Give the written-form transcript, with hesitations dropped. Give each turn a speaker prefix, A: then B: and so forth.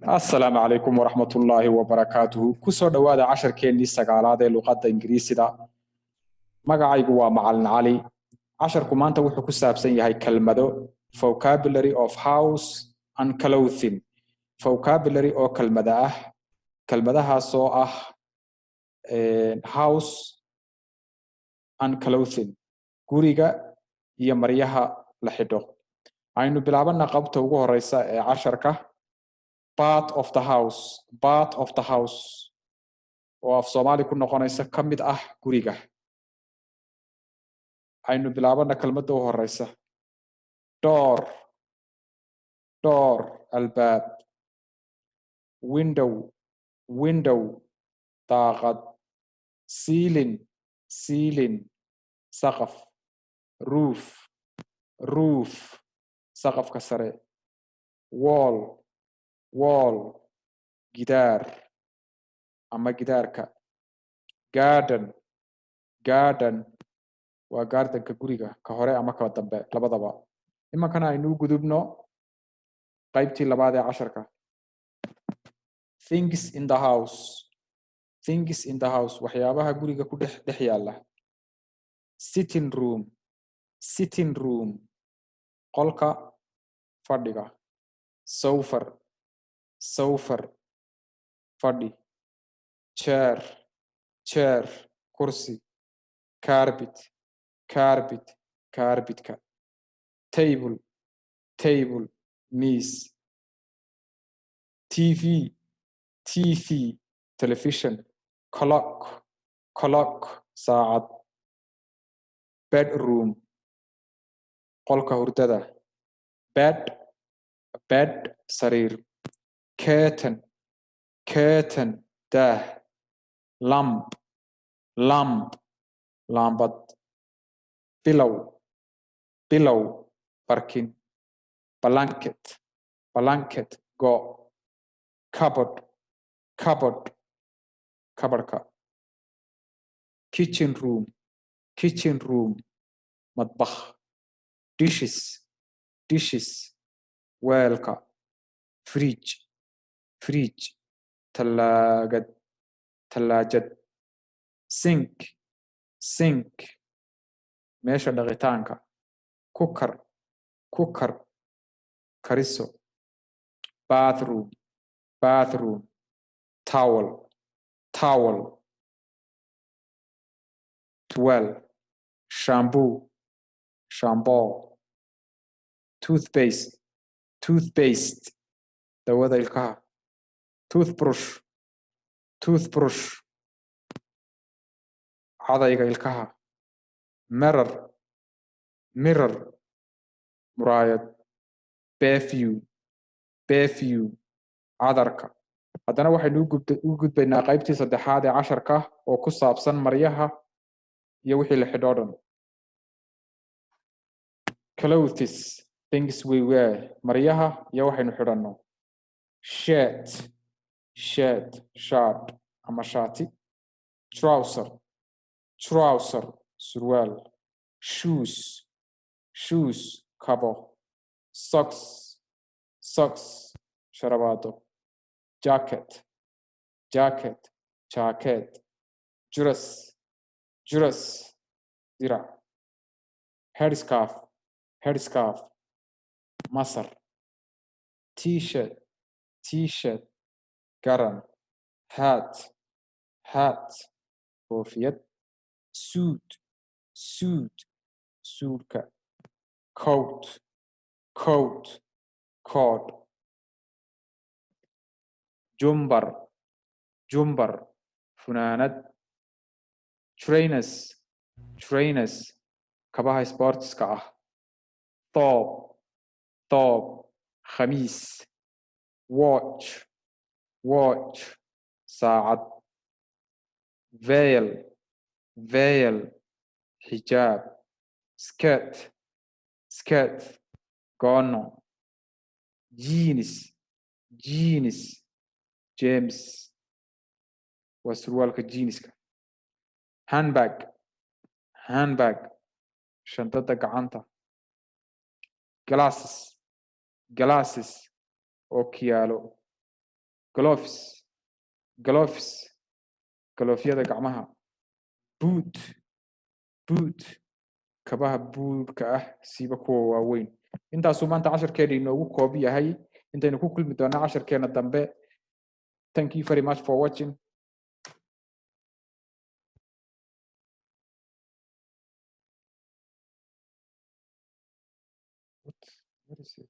A: السلام عليكم ورحمة الله وبركاته كسر دواد عشر كيني سقالات لغة إنجليزية magacaygu waa macalin cali casharku maanta wuxuu ku saabsan yahay kelmado vocabulary of house and clothing vocabulary oo kelmada ah kelmadahaas oo ah house and clothing guriga iyo maryaha la xidho aynu bilaabana qabta ugu horeysa ee casharka part of the house oo af Soomaali ku noqonaysa kamid ah guriga aynu bilaabana kelmadda u horeysa door albaab window daaqad ceiling saqaf roof saqafka sare wall gidaar ama gidaarka garden waa gardenka guriga ka hore ama ka dambe labadaba imankana aynu gudubno qaybtii labaad ee casharka things in the house waxyaabaha guriga ku dhex yaala sitting room qolka fadhiga sofa fadhi chair kursi carpetka table miis TV television clock saacad bedroom qolka hurdada bed sariir curtain daah lamp laambad pillow barkin blanket go cupboardka kitchen room matbakh dishes weelka fridge talaajad sink meesha dhaqitaanka cooker kariso bathroom towel shampoo toothpaste dawada ilkaha toothbrush cadayga ilkaha mirror muraayad perfume cadarka haddana waxaynu u gudbaynaa qaybtii saddexaad ee casharka oo ku saabsan maryaha iyo wixii la xidho dhan clothes things we wear maryaha iyo waxaynu xidhanno shirt ama shaati trouser surwaal shoes kabo socks sharabaado jacket juras dirac headscarf masar t-shirt garan hat koofiyad suudka coat jumbar funaanad trainers kabaha sportska ah toob khamiis watch saacad veil xijaab skirt goono jeans james waa surwaalka jeanska handbag shantada gacanta glasses oo kiyaalo gloves gloves galoofyada gacmaha boot kabaha buudka ah siiba kuwa waaweyn intaasuu maanta casharkeena inoogu koob yahay intaynu ku kulmi doonaa casharkeena dambe thank you very much for watching what is it